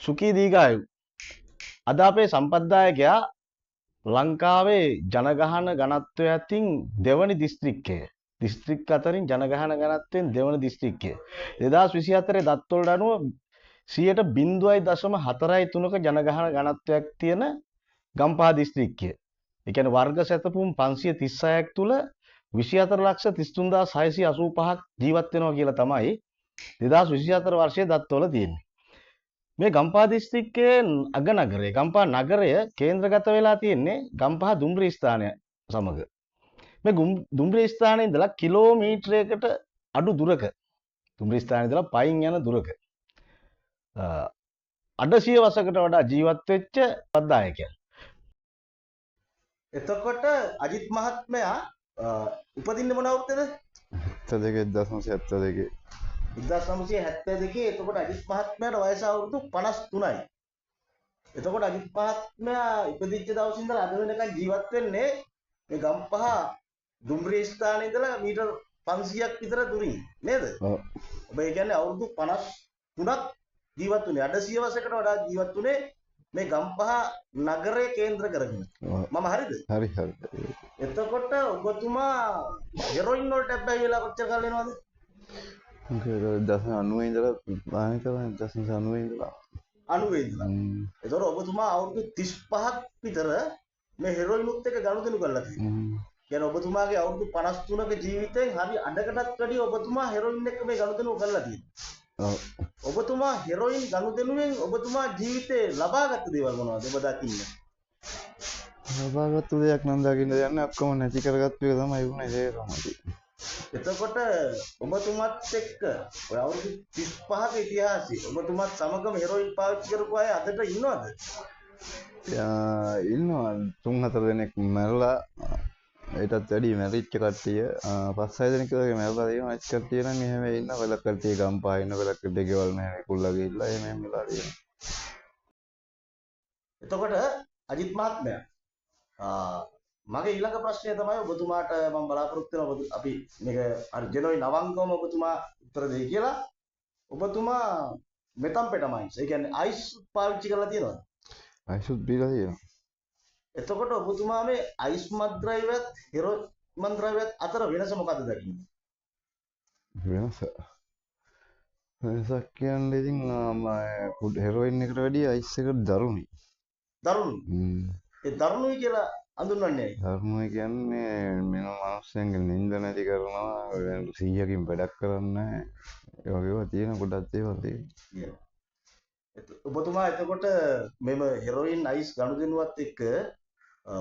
සුඛී දීර්ඝායු. අද අපේ සම්පත්දායකයා ලංකාවේ ජනගහන ගණත්වය අතින් දෙවනි දිස්ත්‍රික්කය. දිස්ත්‍රික් අතරින් ජනගහන ගණත්වයෙන් දෙවන දිස්ත්‍රික්කය. 2024 දත්වලට අනුව 0.03ක ජනගහන ගණත්වයක් තියෙන ගම්පහ දිස්ත්‍රික්කය. ඒ කියන්නේ වර්ග සැතපුම් 536ක් තුල 24,33,685ක් ජීවත් වෙනවා කියලා තමයි 2024 වර්ෂයේ දත්වල තියෙන්නේ. මේ ගම්පහ දිස්ත්‍රික්කයේ අගනගරය ගම්පහ නගරය කේන්ද්‍රගත වෙලා තියෙන්නේ ගම්පහ දුම්රිය ස්ථානය සමග. මේ දුම්රිය ස්ථානයේ ඉඳලා කිලෝමීටරයකට අඩු දුරක දුම්රිය ස්ථානයේ ඉඳලා පයින් යන දුරක අඩසිය වසකට වඩා ජීවත් වෙච්ච පද්දායකයන්. එතකොට අජිත් මහත්මයා උපදින්නේ මොන අවුරුද්දේද? 72 1972. එතකොට අජිත් මහත්මයාට වයස අවුරුදු 53යි. එතකොට අජිත් මහත්මයා ඉපදිච්ච දවසේ ඉඳලා අද වෙනකන් ජීවත් වෙන්නේ මේ ගම්පහ දුම්රිය ස්ථානයේ ඉඳලා මීටර් 500ක් විතර දුරින් නේද? ඔව්. ඔබ ඒ කියන්නේ අවුරුදු 53ක් ජීවත් වුණේ. අඩ සිය වසරකට වඩා ජීවත් වුණේ මේ ගම්පහ නගරය කේන්ද්‍ර කරගෙන. මම හරිද? හරි. එතකොට ඔබතුමා හෙරොයින් වලට ඇබ්බැහි වෙලා කොච්චර කාල වෙනවද? ඒක 1990 ඉඳලා බාහිර කරන 1990 ඉඳලා 90 ඉඳලා. එතකොට ඔබතුමා අවුරුදු 35ක් විතර මේ හෙරොයිනුත් එක්ක ගනුදෙනු කරලා තියෙනවා. කියන්නේ ඔබතුමාගේ අවුරුදු 53ක ජීවිතයෙන් හරි අඩකටත් වැඩිය ඔබතුමා හෙරොයින් එක්ක මේ ගනුදෙනු කරලා තියෙනවා. ඔබතුමා හෙරොයින් ගනුදෙනුවෙන් ඔබතුමා ජීවිතේ ලබාගත් දේවල් මොනවද ඔබ දකින්නේ? ලබාගත්තු දෙයක් නම් දකින්න යන්නේ ඔක්කොම නැති කරගත්තු එක තමයි වුනේ ඒක තමයි. එතකොට ඔබතුමත් එක්ක ඔය අවුරුදු 35ක ඉතිහාසයේ ඔබතුමත් සමගම හෙරොයින් පාවිච්චි කරපු අය අදට ඉන්නවද? ඉන්නවා 3-4 දෙනෙක් මැරලා ඒටත් වැඩි මැරිච්ච කට්ටිය 5-6 දෙනෙක් වගේ මැරලා තියෙනවා. එච්ච කට්ටිය නම් එහෙම ඉන්න වෙලක් කට්ටිය ගම්පහ ඉන්න වෙලක් කට්ටිය ගෙවල් නැහැ කුල්ලා ගිහිල්ලා එහෙම වෙලා තියෙනවා. එතකොට අජිත් මහත්මයා මගේ ඊළඟ ප්‍රශ්නය තමයි ඔබතුමාට මම බලාපොරොත්තු වෙනවා අපි මේක අර ජෙනෝයි නවංගවම ඔබතුමා උත්තර දෙයි කියලා. ඔබතුමා මෙතම්පෙටමයින්ස් ඒ කියන්නේ අයිස් පාවිච්චි කරලා තියෙනවද? අයිසුත් බීලා තියෙනවා. එතකොට ඔබතුමා මේ අයිස් මත්ද්‍රව්‍යත් හෙරොයින් මත්ද්‍රව්‍යත් අතර වෙනස මොකක්ද දකින්නේ? වෙනසක් කියන්නේ ඉතින් හෙරොයින් එකට වැඩිය අයිස් එකට දරුණුයි. දරුණුයි. ඒ දරුණුයි කියලා අඳුන්වන්නේ ඇයි? දරුණුයි කියන්නේ මෙන්න මිනිස්සුන්ගේ නිින්ද නැති කරනවා 100කින් වැඩක් කරන්නේ ඒ වගේ ඒවා තියෙන ගොඩක් දේවල් තියෙනවා. ඔබතුමා එතකොට මෙම හෙරොයින් අයිස් ගනුදෙනුවත් එක්ක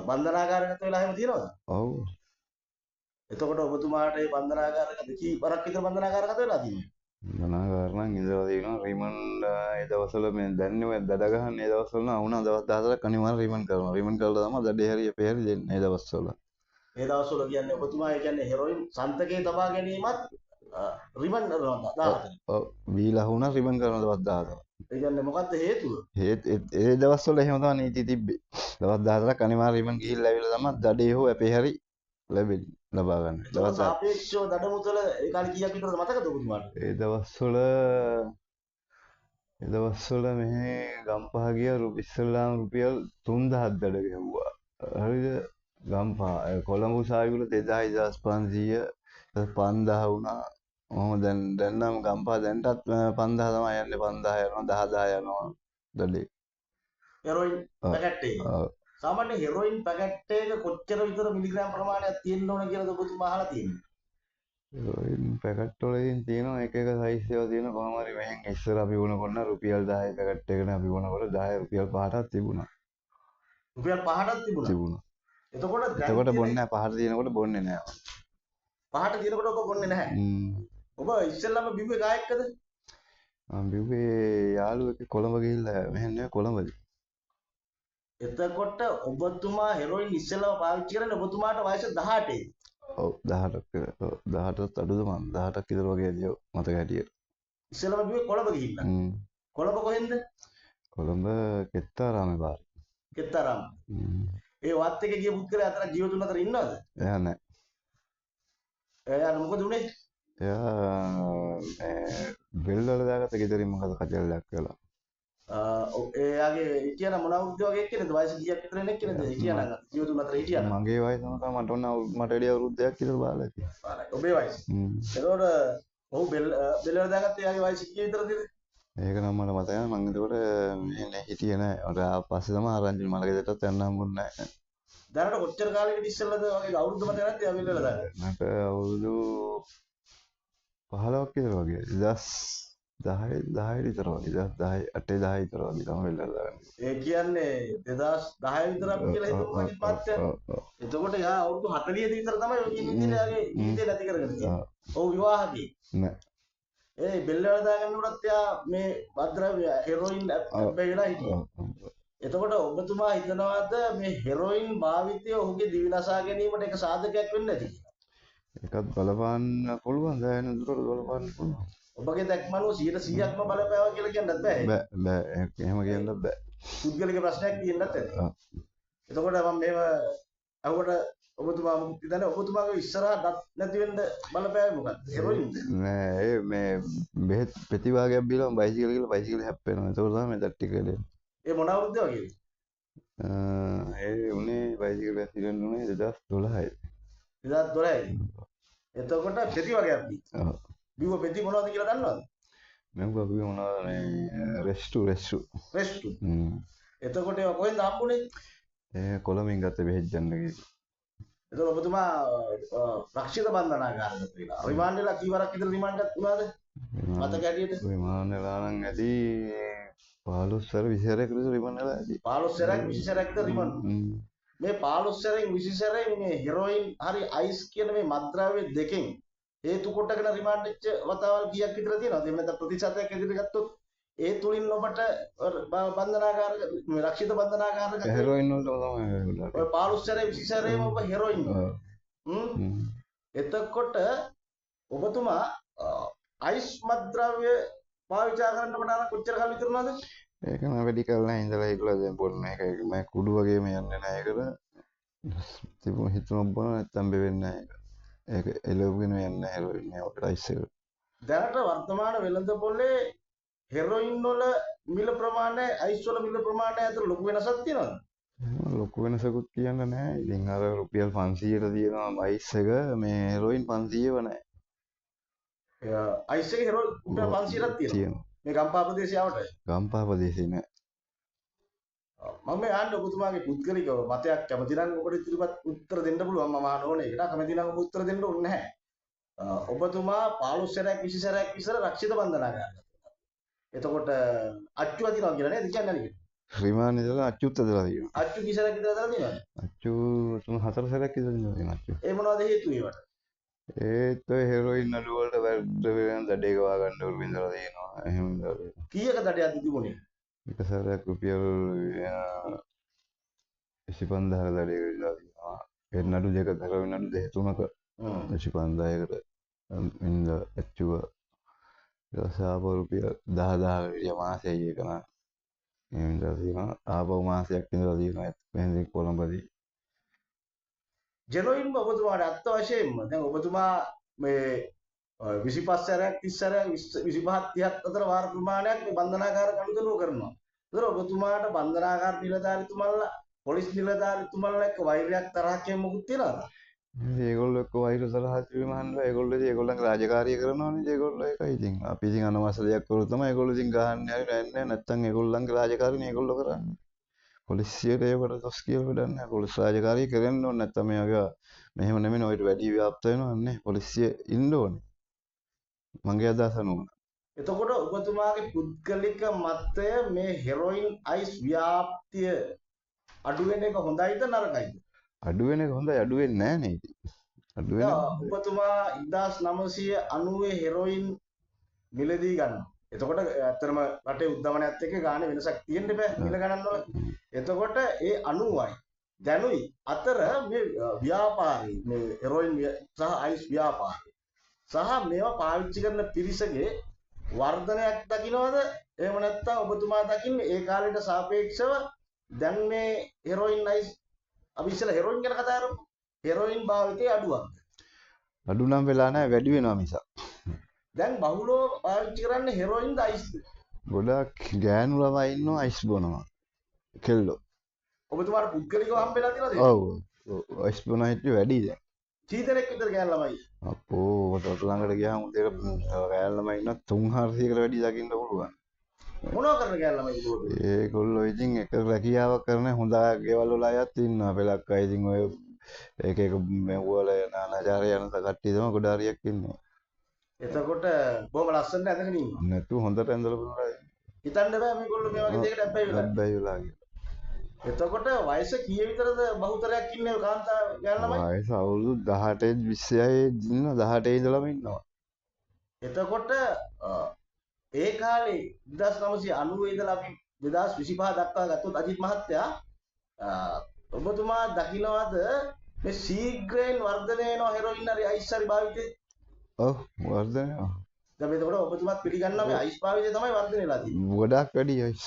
බන්ධනාගාරගත වෙලා එහෙම තියෙනවද? ඔව්. එතකොට ඔබතුමාට මේ බන්ධනාගාරගත කීපරක් විතර බන්ධනාගාරගත වෙලා තියෙනවා? බන්ධනාගාර නම් ඉඳලා තියෙනවා රිමන්ඩ් ඒ දවස්වල මේ දැන්නේ ඔය දඩ ගහන ඒ දවස්වල නම් වුණා දවස් 14ක් අනිවාර්ය රිමන්ඩ් කරනවා. රිමන්ඩ් කරලා තමයි දඩේ හරි අපේ හරි දෙන්නේ ඒ දවස්වල. ඒ දවස්වල කියන්නේ ඔබතුමා ඒ කියන්නේ හෙරොයින් සන්තකේ තබා ගැනීමත් රිමන්ඩ් කරනවා 14. ඔව්. බීලා වුණා රිමන්ඩ් කරනවා දවස් 14. ඒ කියන්නේ මොකක්ද හේතුව? ඒ දවස්වල එහෙම තමයි නීති තිබ්බේ. දවස් 14ක් අනිවාර්ය රිමන්ඩ් ගිහිල්ලා ඇවිල්ලා තමයි දඩේ හෝ අපේ හරි ලැබෙන්නේ ලබා ගන්න. දවස් සාපේක්ෂව දඩමුදල ඒ කාලේ කීයක් විතරද මතකද ඔබතුමාට? ඒ දවස්වල මෙහි ගම්පහ ගිය ඉස්සෙල්ලාම රුපියල් 3000ක් දඩ ගැහුවා. හරිද? ගම්පහ කොළඹ උසාවිවල 2500 5000 වුණා. ඔහොම දැන් නම් ගම්පහ දැන්ටත් 5000 තමයි යන්නේ 5000 යනවා 10000 යනවා දඩේ. හෙරොයින් පැකට් එක. සාමාන්‍ය හෙරොයින් පැකට් එක කොච්චර විතර මිලිග්‍රෑම් ප්‍රමාණයක් තියෙන්න ඕන කියලාද ඔබතුමා අහලා තියෙන්නේ? හෙරොයින් පැකට් වල ඉතින් තියෙනවා එක සයිස් ඒවා තියෙන කොහොම හරි මෙහෙන් ඉස්සර අපි වුණකොට රුපියල් 10 පැකට් එකකට අපි වුණකොට 10 රුපියල් 5ටක් තිබුණා. රුපියල් 5ටක් තිබුණා. එතකොට බොන්නේ නැහැ 5ට තියෙනකොට බොන්නේ නැහැ. 5ට තියෙනකොට ඔබ බොන්නේ නැහැ. ඔබ ඉස්සෙල්ලාම බිව්වේ කායකද? මම බිව්වේ යාළුවෙක් කොළඹ ගිහිල්ලා මෙහෙන් නේ කොළඹදී. එතකොට ඔබතුමා හෙරොයින් ඉස්සෙල්ලාම පාවිච්චි කරන්නේ ඔබතුමාට වයස 18යි. ඔව් 18ක් 18ත් අඩුද මම 18ක් විතර වගේ දියෝ මතක හැටියට. ඉස්සෙල්ලාම බිව්වේ කොළඹ ගිහිල්ලා. කොළඹ කොහෙන්ද? කොළඹ කෙත්තාරාමේ පාරේ. කෙත්තාරාම. ඒ වත් එක ගිය පුද්ගලයා අතර ජීවතුන් අතර ඉන්නවද? එයා නැහැ. එයා මොකද උනේ? එයා බෙල් වල දාගත්ත ගෙදරින් මොකද කචල්ලයක් කළා. එයාගේ හිටියන මොන අවුරුද්ද වගේ එක්කනද වයස කීයක් විතර එන එක්කනද හිටියන ජීවතුන් අතර හිටියන මගේ වයස මට ඔන්න මට වැඩි අවුරුද්දක් විතර බාලා තියෙනවා. ඔබේ වයස එතකොට ඔහු බෙල්ල දාගත්තේ එයාගේ වයස කී විතරද ඒක නම් මට මතකයි. මම එතකොට මේ හිටියේ නෑ. ඔර පස්සේ තමයි ආරංචි මල ගෙදරටත් යන්න හම්බුනේ නෑ. දැනට කොච්චර කාලෙකට ඉස්සෙල්ලාද වගේ අවුරුද්ද මතක නැද්ද එයා බෙල්ල දාගත්තේ? මට අවුරුදු 15ක් විතර වගේ 2010 විතර වගේ 2010 8 10 විතර වගේ තමයි බෙල්ල දාගන්නේ. ඒ කියන්නේ 2010 විතර අපි කියලා හිතුවා මගේ පාත්‍ය. එතකොට එයා අවුරුදු 40 විතර තමයි ඔය ඉන්නේ එයාගේ ජීවිතේ නැති කරගෙන තියෙන්නේ. ඔව් විවාහකී. නෑ. ඒ බෙල්ල දාගන්නකොටත් එයා මේ මත්ද්‍රව්‍ය හෙරොයින් බැවිලා හිටියා. එතකොට ඔබතුමා හිතනවාද මේ හෙරොයින් භාවිතය ඔහුගේ දිවි නසා ගැනීමට එක සාධකයක් වෙන්නේ නැති කියලා? ඒකත් බලපාන්න පුළුවන්. දැන් දුරට බලපාන්න පුළුවන්. ඔබගේ දැක්මනෝ 100%ක්ම බලපෑවා කියලා කියන්නත් බෑ. බෑ එහෙම කියන්නත් බෑ. පුද්ගලික ප්‍රශ්නයක් තියෙන්නත් ඇති. එතකොට මම මේව අහුවට ඔබතුමා මුක්ති දන්නේ ඔබතුමාගේ ඉස්සරහා දත් නැති වෙන්න බලපෑවේ මොකක්ද? හෙරොයින්ද? නෑ මේ බෙහෙත් ප්‍රතිභාගයක් බීලා බයිසිකල් කියලා බයිසිකල් හැප්පෙනවා. ඒක තමයි මේ දත් ටික දෙන්නේ. ඒ මොන අවුරුද්ද වගේද? ඒ උනේ බයිසිකල් ඇක්සිඩන්ට් උනේ 2012යි. 2012යි. එතකොට පෙති වගේක් බී. ඔව්. බිව්ව පෙති මොනවද කියලා දන්නවද? මම අපි මොනවද මේ රෙස්ටු. රෙස්ටු. එතකොට ඒක කොහෙන්ද හම්බුනේ? ඒ කොළඹින් ගත්ත බෙහෙත් ගන්න කිව්වා. එතකොට ඔබතුමා රක්ෂිත බන්ධනාගාරයකට ගිහලා රිමාන්ඩ් වෙලා කීවරක් විතර රිමාන්ඩ් එකක් වුණාද? මතක හැටියට රිමාන්ඩ් වෙලා නම් ඇති 15 සැර 20 සැරයක් විතර රිමාන්ඩ් වෙලා ඇති. 15 සැරයක් 20 සැරයක් විතර රිමාන්ඩ්. මේ 15 සැරෙන් 20 සැරෙන් මේ හෙරොයින් හරි අයිස් කියන මේ මත්ද්‍රව්‍ය දෙකෙන් හේතු කොටගෙන රිමාන්ඩ් වෙච්ච වතාවල් කීයක් විතර තියෙනවද? එහෙම නැත්නම් ප්‍රතිශතයක් ඇතුළට ගත්තොත් ඒ තුලින් ඔබට බන්ධනාගාර මේ රක්ෂිත බන්ධනාගාරයක හෙරොයින් වලට තමයි ඔය 15 සැරේ 20 සැරේම ඔබ හෙරොයින්. එතකොට ඔබතුමා අයිස් මත්ද්‍රව්‍ය පාවිච්චි කරන්න පටන් කොච්චර කාල විතර වුණාද? ඒක නම් වැඩි කල් නැහැ ඉඳලා ඒකලා දැන් පොන්න එක මම කුඩු වගේම යන්නේ නැහැ ඒකට. තිබුණ හිතුණා බොන නැත්තම් බෙවෙන්නේ නැහැ. ඒක එළවගෙන යන්නේ නැහැ හෙරොයින් ඒකට අයිස් එක. දැනට වර්තමාන වෙළඳ පොලේ හෙරොයින් වල මිල ප්‍රමාණය අයිස් වල මිල ප්‍රමාණය අතර ලොකු වෙනසක් තියෙනවද? ලොකු වෙනසකුත් කියන්න නැහැ. ඉතින් අර රුපියල් 500ට තියෙනවා අයිස් එක මේ හෙරොයින් 500ව නැහැ. අයිස් එක හෙරොයින් රුපියල් 500ක් තියෙනවා. මේ ගම්පහ ප්‍රදේශයවට. ගම්පහ ප්‍රදේශේ නෑ. මම මේ ආන්න ඔබතුමාගේ පුද්ගලික මතයක් කැමති නම් ඔබට ඉදිරිපත් උත්තර දෙන්න පුළුවන්. මම අහන ඕනේ ඒකට කැමති නම් ඔබ උත්තර දෙන්න ඕනේ නැහැ. ඔබතුමා 15 සැරයක් 20 සැරයක් ඉස්සර රක්ෂිත බන්ධනාගාරයකට. එතකොට අච්චු අදිනවා කියලා නේද කියන්නේ නේද? රිමාන්ඩ් ඉඳලා අච්චුත් ඇදලා තියෙනවා. අච්චු කී සැරයක් විතර ඇදලා තියෙනවද? අච්චු 3-4 සැරයක් ඉඳලා තියෙනවා අච්චු. ඒ මොනවද හේතුව ඒවට? ඒත් ඔය හෙරොයින් අඩු වලට වැඩ වෙන දඩේ ගවා ගන්න උරු ඉඳලා තියෙනවා. එහෙම ඉඳලා තියෙනවා. කීයක දඩයක්ද තිබුණේ? එක සැරයක් රුපියල් 25000 දඩේ ඉඳලා තියෙනවා. ඒ නඩු දෙක හෙරොයින් නඩු දෙක තුනක 25000කට ඉඳ අච්චුව දසාප රුපියල් 10000 මාසෙයි එක නා. එහෙම ඉඳලා තියෙනවා. ආපහු මාසයක් ඉඳලා තියෙනවා. මෙහෙන් කොළඹදී ජෙනොයින්ම ඔබතුමාට අත්ත වශයෙන්ම දැන් ඔබතුමා මේ 25 සැරයක් 30 සැරයක් 25 30ක් අතර වාර ප්‍රමාණයක් මේ බන්ධනාගාර කණුදෙනුව කරනවා. ඒතර ඔබතුමාට බන්ධනාගාර නිලධාරීතුමන්ලා පොලිස් නිලධාරීතුමන්ලා එක්ක වෛරයක් තරහක් එහෙම මොකුත් තියනවද? ඒගොල්ලෝ එක්ක වෛර තරහ තිබීම හන්දා ඒගොල්ලන්ගේ රාජකාරිය කරනවානේ ඒගොල්ලෝ ඒකයි ඉතින් අපි ඉතින් අනවශ්‍ය දෙයක් කරොත් තමයි ඒගොල්ලෝ ඉතින් ගහන්නේ හරි නැන්නේ නැත්තම් ඒගොල්ලන්ගේ රාජකාරියනේ ඒගොල්ලෝ කරන්නේ. පොලිසියට ඒකට දොස් කියලා වැඩක් නැහැ. පොලිස් රාජකාරිය කරන්න ඕනේ නැත්තම් මේ වගේ මෙහෙම නෙමෙයි ඔයිට වැඩි ව්‍යාප්ත වෙනවන්නේ. පොලිසිය ඉන්න ඕනේ. මගේ අදහස නෝන. එතකොට ඔබතුමාගේ පුද්ගලික මතය මේ හෙරොයින් අයිස් ව්‍යාප්තිය අඩු වෙන එක හොඳයිද නරකයිද? අඩු වෙන එක හොඳයි අඩු වෙන්නේ නැහැ නේ ඉතින්. අඩු වෙන ඔබතුමා 1990 හෙරොයින් මිලදී ගන්නවා. එතකොට ඇත්තටම රටේ උද්දමනයත් එක්ක ගානේ වෙනසක් තියෙන්න බෑ මිල ගණන් වල. එතකොට ඒ 90යි දැනුයි අතර මේ ව්‍යාපාරී මේ හෙරොයින් සහ අයිස් ව්‍යාපාරී සහ මේවා පාවිච්චි කරන පිරිසගේ වර්ධනයක් දකින්නවද? එහෙම නැත්නම් ඔබතුමා දකින්නේ ඒ කාලේට සාපේක්ෂව දැන් මේ හෙරොයින් අයිස් අපි ඉස්සෙල්ලා හෙරොයින් ගැන කතා කරමු. හෙරොයින් භාවිතය අඩුවක්ද? අඩු නම් වෙලා නැහැ වැඩි වෙනවා මිසක්. දැන් බහුලව පාවිච්චි කරන්නේ හෙරොයින්ද අයිස්ද? ගොඩක් ගෑනු ළමයි ඉන්නවා අයිස් බොනවා. කෙල්ලෝ. ඔබතුමාට පුද්ගලිකව හම්බෙලා තියෙනවද? ඔව්. අයිස් බොන හිටිය වැඩි දැන්. කී දෙනෙක් විතර ගෑනු ළමයි? අපෝ ඔතට ළඟට ගියාම උදේට ගෑනු ළමයි ඉන්නවා 300කට වැඩි දකින්න පුළුවන්. මොනවා කරන ගෑනු ළමයි කිව්වොත්? ඒගොල්ලෝ ඉතින් එක රැකියාවක් කරන හොඳ ගෙවල් වල අයත් ඉන්නවා. පෙලක් අය ඉතින් ඔය එක මෙව්වල නානාචාරය යන කට්ටිය තමයි ගොඩ හරියක් ඉන්නේ. එතකොට බොහොම ලස්සනට ඇඳගෙන ඉන්නවා. නැතු හොඳට ඇඳලා බලලා හිතන්න බෑ මේගොල්ලෝ මේ වගේ දෙයකට හැබැයි වෙලා. හැබැයි වෙලා ගියා. එතකොට වයස කීය විතරද බහුතරයක් ඉන්නේ කාන්තා ගෑනු ළමයි? වයස අවුරුදු 18 26 ඉන්නවා 18 ඉඳලම ඉන්නවා. එතකොට ඒ කාලේ 1990 ඉඳලා අපි 2025 දක්වා ගත්තොත් අජිත් මහත්තයා ඔබතුමා දකින්නවද මේ ශීඝ්‍රයෙන් වර්ධනය වෙන හෙරොයින් හරි අයිස් හරි භාවිතේ? ඔව් වර්ධනය. දැන් එතකොට ඔබතුමාත් පිළිගන්නවා මේ අයිස් භාවිතය තමයි වර්ධනය වෙලා තියෙන්නේ. ගොඩක් වැඩි අයිස්.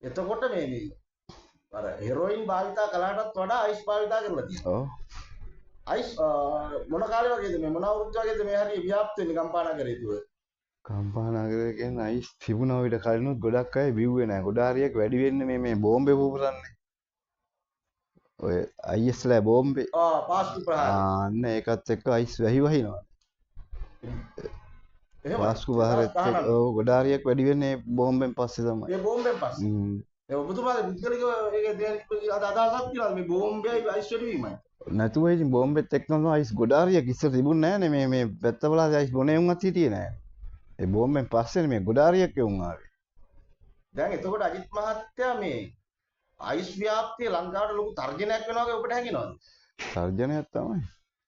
එතකොට මේ අර හෙරොයින් භාවිතා කළාටත් වඩා අයිස් භාවිතා කරලා තියෙනවා. ඔව්. අයිස් මොන කාලේ වගේද මේ මොන අවුරුද්ද වගේද මේ හරිය ව්‍යාප්ත වෙන්නේ ගම්පා නගරේ තුල? කම්පා නගරේ කියන්නේ අයිස් තිබුණා විතර කලිනුත් ගොඩක් අය බිව්වේ නැහැ. ගොඩ හරියක් වැඩි වෙන්නේ මේ බෝම්බේ පුපුරන්නේ. ඔය අයිස්ලා බෝම්බේ. පාස්කු ප්‍රහාරය. අන්න ඒකත් එක්ක අයිස් වැහි වහිනවා. පාස්කු ප්‍රහාරෙත් එක්ක ඔව් ගොඩ හරියක් වැඩි වෙන්නේ බෝම්බෙන් පස්සේ තමයි. මේ බෝම්බෙන් පස්සේ. ඒ ඔබතුමාගේ පුද්ගලිකව ඒකේ දෙයක් අදහසක් තියෙනවද මේ බෝම්බේ අයිස් වැඩි වීමයි? නැතුව ඉතින් බෝම්බෙත් එක්ක තමයි අයිස් ගොඩ හරියක් ඉස්සර තිබුණේ නැහැ නේ මේ පැත්තවල අයිස් බොනේ උන්වත් හිටියේ නැහැ. ඒ බෝම්බෙන් පස්සේ මේ ගොඩ හරියක් උන් ආවේ. දැන් එතකොට අජිත් මහත්තයා මේ අයිස් ව්‍යාප්තිය ලංකාවට ලොකු තර්ජනයක් වෙනවා වගේ ඔබට හැඟෙනවද? තර්ජනයක් තමයි.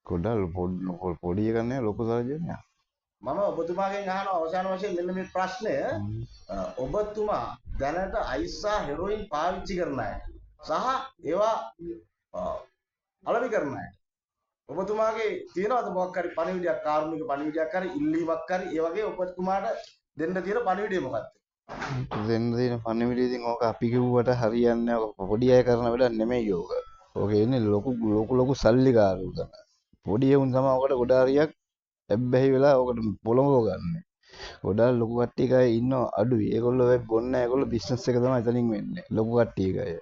ගොඩක් පොඩි එකක් නේ ලොකු තර්ජනයක්. මම ඔබතුමාගෙන් අහන අවසාන වශයෙන් මෙන්න මේ ප්‍රශ්නය ඔබතුමා දැනට අයිස් සහ හෙරොයින් පාවිච්චි කරන අය සහ ඒවා අලෙවි කරන අය ඔබතුමාගේ තියෙනවද මොකක් හරි පණිවිඩයක් කාරුණික පණිවිඩයක් හරි ඉල්ලීමක් හරි ඒ වගේ ඔබතුමාට දෙන්න තියෙන පණිවිඩය මොකක්ද? දෙන්න තියෙන පණිවිඩය ඉතින් ඕක අපි කිව්වට හරියන්නේ නැහැ. පොඩි අය කරන වැඩක් නෙමෙයි ඕක. ඕක එන්නේ ලොකු සල්ලිකාරයෝ තමයි. පොඩි උන් තමයි ඔකට ගොඩ හරියක් ඇබ්බැහි වෙලා ඔකට පොළඹව ගන්න. ගොඩාක් ලොකු කට්ටිය ඉන්නවා අඩුයි. ඒගොල්ලෝ වෙබ් බොන්නේ නැහැ. ඒගොල්ලෝ බිස්නස් එක තමයි එතනින් වෙන්නේ. ලොකු කට්ටිය අය.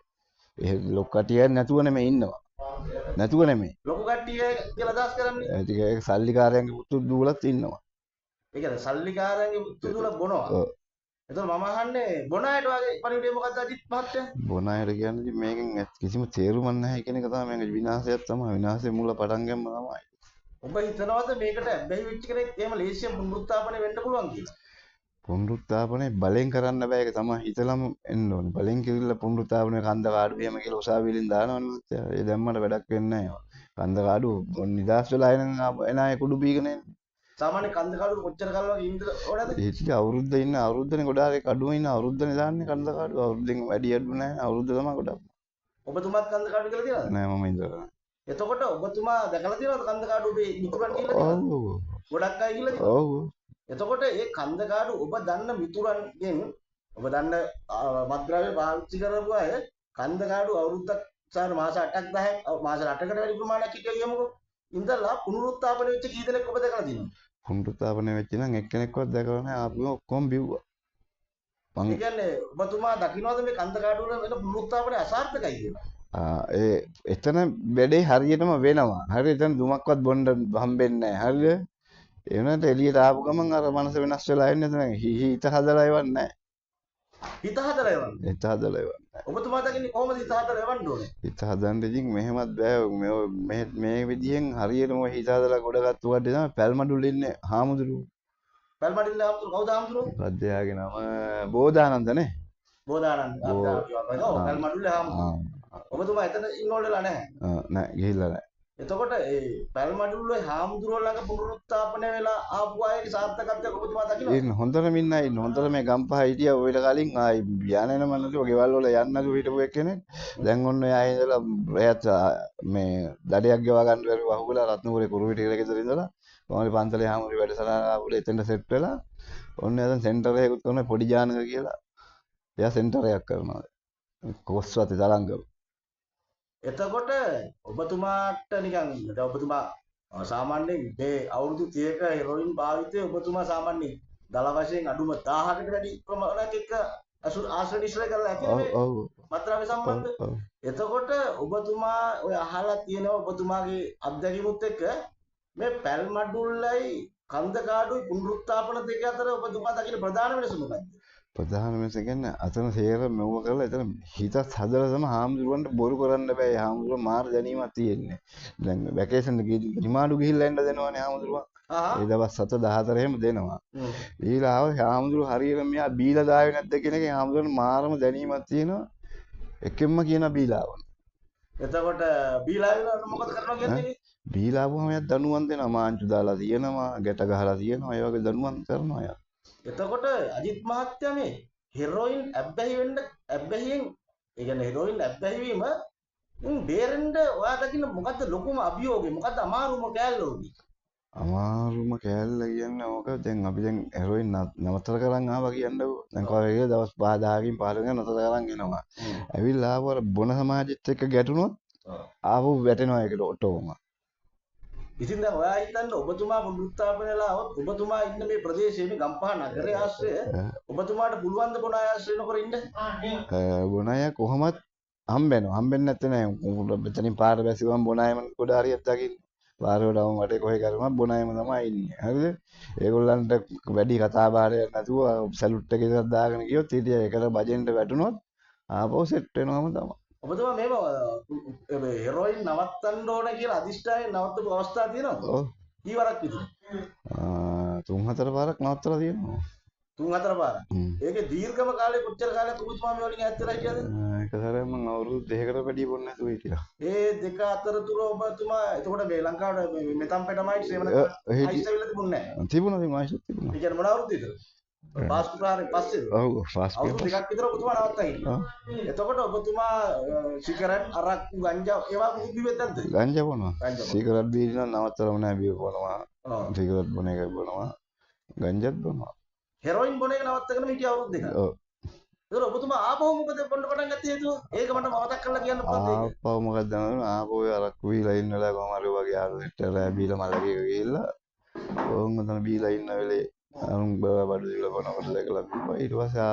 ඒ ලොකු කට්ටිය නැතුව නෙමෙයි ඉන්නවා. නැතුව නෙමෙයි. ලොකු කට්ටිය කියලා අදහස් කරන්නේ. ඒක සල්ලිකාරයන්ගේ පුතු දුවලත් ඉන්නවා. ඒ කියන්නේ සල්ලිකාරයන්ගේ පුතු දුවල බොනවා. ඔව්. එතකොට මම අහන්නේ බොන අයට වගේ පණිවිඩය මොකක්ද අජිත් මහත්තයා? බොන අයට කියන්නේ ඉතින් මේකෙන් කිසිම තේරුමක් නැහැ කියන එක තමයි මේක විනාශයක් තමයි. විනාශයේ මුල පටන් ගන්න තමයි. ඔබ හිතනවද මේකට බැහැ වෙච්ච කෙනෙක් එහෙම ලේසියෙන් පුනරුත්ථාපනය වෙන්න පුළුවන් කියලා? පුනරුත්ථාපනය බලෙන් කරන්න බෑ. ඒක තමයි හිතලම එන්න ඕනේ. බලෙන් කිවිල්ල පුනරුත්ථාපනය කන්ද කාඩු එහෙම කියලා උසාවියෙන් දානවනේ මචං. ඒ දැම්මට වැඩක් වෙන්නේ නැහැ. කන්ද කාඩු නිදාස් වෙලා එන අය කුඩු බීගෙන එන්නේ. සාමාන්‍ය කන්ද කාඩු කොච්චර කාල වගේ ඉන්නද ඕනද? ඉතින් අවුරුද්ද ඉන්න අවුරුද්දනේ ගොඩාක් අඩුම ඉන්න අවුරුද්දනේ දාන්නේ කන්ද කාඩු. අවුරුද්දෙන් වැඩි අඩු නැහැ. අවුරුද්ද තමයි ගොඩක්. ඔබතුමාත් කන්ද කාඩු කියලා තියනවද? නෑ මම ඉඳලා. එතකොට ඔබතුමා දැකලා තියෙනවද කන්ද කාඩු ඔබේ මිතුරන් කියලා තියෙනවද? ඔව්. ගොඩක් අය කියලා තියෙනවද? ඔව්. එතකොට මේ කන්ද කාඩු ඔබ දන්න මිතුරන්ගෙන් ඔබ දන්න මත්ද්‍රව්‍ය පාවිච්චි කරපු අය කන්ද කාඩු අවුරුද්දක් සාර මාස 8ක් 10ක් මාස 8කට වැඩි ප්‍රමාණයක් හිටියමුකෝ. ඉඳලා පුනරුත්ථාපනය වෙච්ච කී දෙනෙක් ඔබ දැකලා තියෙනවද? පුනරුත්ථාපනය වෙච්ච නම් එක්කෙනෙක්වත් දැකලා නැහැ. ආපුම ඔක්කොම බිව්වා. ඒ කියන්නේ ඔබතුමා දකින්නවද මේ කන්ද කාඩු වල වෙන පුනරුත්ථාපනය අසාර්ථකයි කියලා? ඒ එතන වැඩේ හරියටම වෙනවා. හරි එතන දුමක්වත් බොන්න හම්බෙන්නේ නැහැ. හරිද? ඒ වුණාට එළියට ආපු ගමන් අර මනස වෙනස් වෙලා එන්නේ එතන හිත හදලා එවන්නේ නැහැ. හිත හදලා එවන්නේ. හිත හදලා එවන්නේ නැහැ. ඔබතුමා දකින්නේ කොහොමද හිත හදලා එවන්න ඕනේ? හිත හදන්න ඉතින් මෙහෙමත් බෑ. මේ විදිහෙන් හරියටම හිත හදලා ගොඩගත්තු කඩේ තමයි පැල්මඩුල් ඉන්නේ හාමුදුරුවෝ. පැල්මඩිල්ල හාමුදුරුවෝ කවුද හාමුදුරුවෝ? පද්‍යයාගේ නම බෝධානන්ද නේ? බෝධානන්ද. පැල්මඩිල්ල හාමුදුරුවෝ. ඔබතුමා එතන ඉන්නෝල් වෙලා නැහැ. නෑ ගිහිල්ලා නෑ. එතකොට ඒ පැල්මඩුල්ලේ හාමුදුරුවෝ ළඟ පුනරුත්ථාපනය වෙලා ආපු අයගේ සාර්ථකත්වය ඔබතුමා දකින්නවද? ඉන්න හොඳටම ඉන්න හොඳට මේ ගම්පහ හිටියා ඔයිට කලින් ආයි යන්නේ නැම නැතුව ගෙවල් වල යන්න නැතුව හිටපු එක්කෙනෙක් දැන් ඔන්න එයා ඉඳලා රැයත් මේ දඩයක් ගෙවා ගන්න බැරුව අහුවලා රත්නපුරේ කුරුවිට කියලා ගෙදර ඉඳලා කොහොමද පන්සලේ හාමුදුරුවෝ වැඩසටහන ආවුල එතෙන්ට සෙට් වෙලා ඔන්න එතන සෙන්ටර් එකකුත් කරන පොඩි ජානක කියලා එයා සෙන්ටර් එකක් කරනවා කොස්වතේ තරංගම. එතකොට ඔබතුමාට නිකන් දැන් ඔබතුමා සාමාන්‍යයෙන් මේ අවුරුදු 30ක හෙරොයින් භාවිතය ඔබතුමා සාමාන්‍යයෙන් දල වශයෙන් අඩුම 1000කට වැඩි ප්‍රමාණයක් එක්ක ආශ්‍රය නිශ්චය කරලා ඇතිනේ ඔව් මේ ඔව් මත්ද්‍රව්‍ය ඔව් සම්බන්ධ. ඔව් එතකොට ඔබතුමා ඔය අහලා තියෙනවා ඔබතුමාගේ අත්දැකීමුත් එක්ක මේ පැල් මඩුල්ලයි කන්දකාඩුයි පුනරුත්ථාපන දෙක අතර ඔබතුමා දකින ප්‍රධාන වෙනස මොකක්ද? ප්‍රධාන වෙනස කියන්නේ අතන සේර මෙව කරලා එතන හිතත් හදලා තමයි හාමුදුරුවන්ට බොරු කරන්න බෑ. හාමුදුරුවෝ මාර දැනීමක් තියෙන්නේ. දැන් වැකේෂන් එකේ රිමාඩු ගිහිල්ලා එන්න දෙනවනේ හාමුදුරුවෝ. ඒ දවස් 7 14 එහෙම දෙනවා. ඊළඟ ආව හාමුදුරුවෝ හරියට මෙයා බීලා දාවේ නැද්ද කියන එකෙන් හාමුදුරුවන්ට මාරම දැනීමක් තියෙනවා. එකෙන්ම කියන බීලාවන. එතකොට බීලා වෙනකොට මොකද කරනවා කියන්නේ? බීලාවම යක් දනුවම් දෙනවා. මාංචු දාලා තියෙනවා, ගැට ගහලා තියෙනවා. ඒ වගේ දනුවම් කරනවා යා. එතකොට අජිත් මහත්තයා මේ හෙරොයින් ඇබ්බැහියෙන් ඒ කියන්නේ හෙරොයින් ඇබ්බැහි වීම බේරෙන්න ඔයා දකින්න මොකද්ද ලොකුම අභියෝගය? මොකද්ද අමාරුම කෑල්ල උනේ? අමාරුම කෑල්ල කියන්නේ ඕක දැන් අපි දැන් හෙරොයින් නවත්තර කරන් ආවා කියන්නකෝ. දැන් කොහේ දවස් 5-10කින් 15කින් නතර කරන් එනවා. ඇවිල්ලා ආවර බොන සමාජෙත් එක්ක ගැටුනොත් ආපහු වැටෙනවා ඒකට ඔටෝම. ඉතින් දැන් ඔයා හිතන්න ඔබතුමා පුනරුත්ථාපනලා આવොත් ඔබතුමා ඉන්න මේ ප්‍රදේශයේ මේ ගම්පහ නගරයේ ආශ්‍රය ඔබතුමාට පුළුවන් ද බොන අය ආශ්‍රය නොකර ඉන්න? බොන අය කොහොමත් හම්බෙනවා. හම්බෙන්නේ නැත්නම් නෑ. මෙතනින් පාර බැසිවම බොන අයම ගොඩ හරියක් දකින්න. පාරවලම වටේ කොහේ කරුණා බොන අයම තමයි ඉන්නේ. හරිද? ඒගොල්ලන්ට වැඩි කතා බහරයක් නැතුව සැලුට් එකක් දාගෙන ගියොත් ඊට ඒකට බජෙන්ට වැටුනොත් ආපහු සෙට් වෙනවම තමයි. ඔබතුමා මේව හෙරොයින් නවත්තන්න ඕන කියලා අදිෂ්ඨානයෙන් නවත්තපු අවස්ථා තියෙනවද? ඔව්. කීවරක් විතර? 3-4 පාරක් නවත්තලා තියෙනවා. 3-4 පාරක්. ඒකේ දීර්ඝම කාලේ කොච්චර කාලයක් ඔබතුමා මේ වලින් ඈත් වෙලා හිටියද? එක සැරේ මම අවුරුදු 2කට වැඩි බොන්නේ නැතුව හිටියා. ඒ දෙක අතරතුර ඔබතුමා එතකොට මේ ලංකාවට මෙතම්පෙටමයිට් එහෙම නැත්නම් අයිස් ඇවිල්ලා තිබුණේ නැහැ. තිබුණා තිබුණා. ඒ කියන්නේ මොන අවුරුද්ද විතර? පාස්කු ප්‍රහාරයෙන් පස්සේද? ඔව් පාස්කු අවුරුදු දෙකක් විතර ඔබතුමා නවත්තා හිටියා. එතකොට ඔබතුමා සිගරට් අරක්කු ගංජා ඒවා මුකුත් බිවෙත් නැද්ද? ගංජා බොනවා. සිගරට් බීලා නවත්තලම නැහැ බීව බොනවා. සිගරට් බොන එක බොනවා. ගංජාත් බොනවා. හෙරොයින් බොන එක නවත්තගෙන හිටිය අවුරුදු දෙකක්. ඔව්. ඒක ඔබතුමා ආපහු මොකද බොන්න පටන් ගත්තේ හේතුව? ඒක මට මතක් කරලා කියන්න පුළුවන්ද ඒක? ආපහු මොකක්ද දන්නවද? ආපහු අරක්කු බීලා ඉන්න වෙලාව කොහම හරි වගේ යාළුවෙක්ට රෑ බීලා මලකේක ගිහිල්ලා ඕන් උතන බීලා ඉන්න වෙලේ අරුන් බඩු දීලා බොනකොට දැකලා බිව්වා. ඊට පස්සේ